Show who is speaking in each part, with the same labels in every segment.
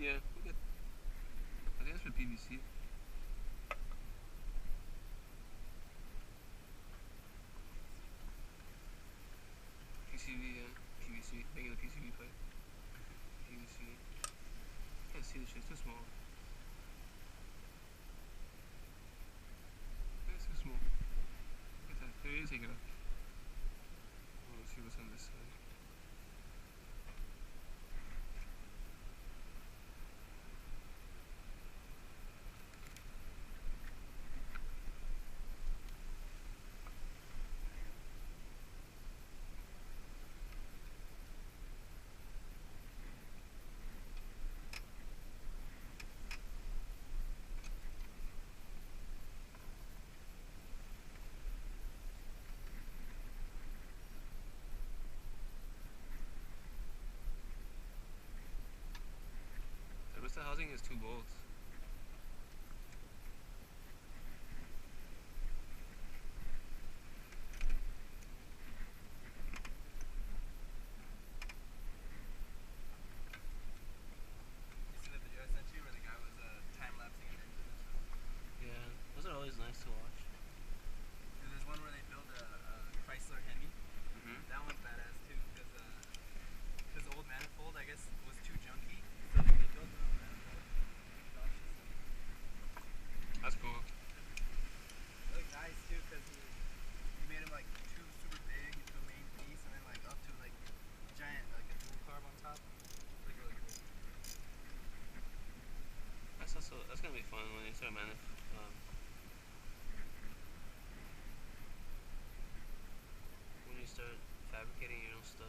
Speaker 1: Yeah, we got, I think that's for PVC. PCV, yeah. PVC. Regular PCV pipe. PVC. Can't see this shit, it's too small. It's too small. Here, you take it off. Let's see what's on this side. The rest of the housing is 2 bolts. Yeah, those are always nice to watch.
Speaker 2: There's one where they build a Chrysler Hemi.
Speaker 1: Mm-hmm.
Speaker 2: That one's badass too, because the old manifold, I guess, was too junky, so they built their own manifold exhaust system.
Speaker 1: That's cool.
Speaker 2: It looked nice too, because he made them like too super big into a main piece, and then like up to like giant, like a dual carb on top. Looked really cool.
Speaker 1: That's also, that's gonna be fun when you start when you start fabricating your own stuff.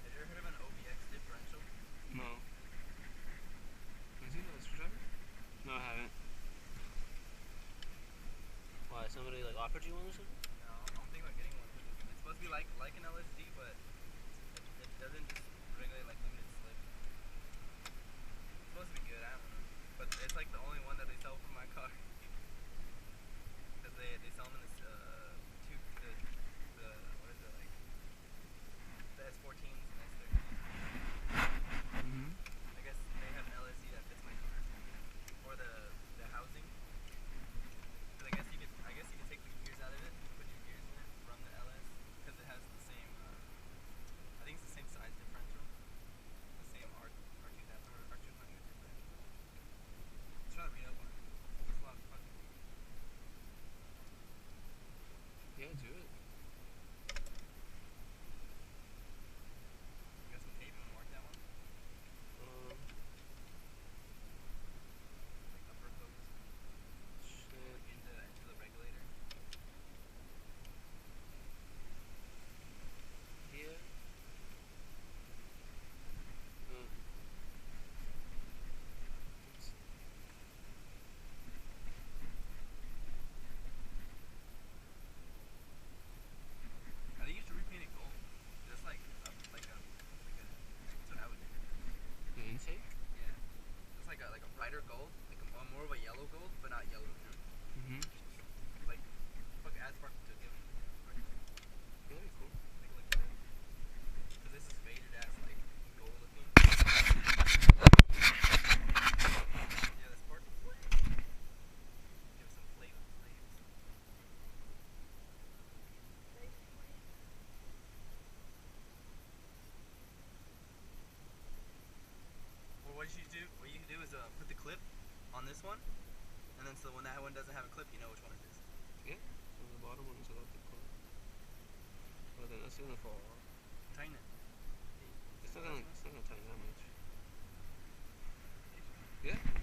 Speaker 2: Have you ever heard of an OBX differential?
Speaker 1: No. Is it a screwdriver? No, I haven't. Why? Somebody like offered you one or something?
Speaker 2: No, I'm thinking about getting one. It's supposed to be like an LSD, but it doesn't just regulate like limited slip. It's supposed to be good. I don't know, but it's like the only one that they sell for my car. Because they sell them in this the what is it like the S14s and S13s.
Speaker 1: Mm-hmm.
Speaker 2: I guess they have an LSD that fits my car, or the housing. Because I guess you could take the gears out of it, put your gears in it, run the LS, because it has the same. I think it's the same size differential, the same R2000 or R200 differential. I'm trying to read up on it. It's a lot of fucking.
Speaker 1: Yeah, do it.
Speaker 2: You got some tape and mark that one.
Speaker 1: Um,
Speaker 2: Like upper coats,
Speaker 1: shit.
Speaker 2: like into the regulator.
Speaker 1: Here. Uh, let's see.
Speaker 2: I think you should repaint it gold. Just like a. That's what I would do.
Speaker 1: The intake?
Speaker 2: Yeah. Just like a brighter gold, like more of a yellow gold, but not yellow. You know?
Speaker 1: Mm-hmm.
Speaker 2: Like fuck add spark to give it.
Speaker 1: Yeah, that'd be cool.
Speaker 2: Make it look good. Cause this is faded ass like gold looking. Yeah, the spark flame. Give it some flavor flames. Well, what you do is put the this one, and then so when that one doesn't have a clip, you know which one it is.
Speaker 1: Yeah. So the bottom one is a lot close. But then that's gonna fall off.
Speaker 2: Tighten it.
Speaker 1: It's not gonna tighten that much. Yeah.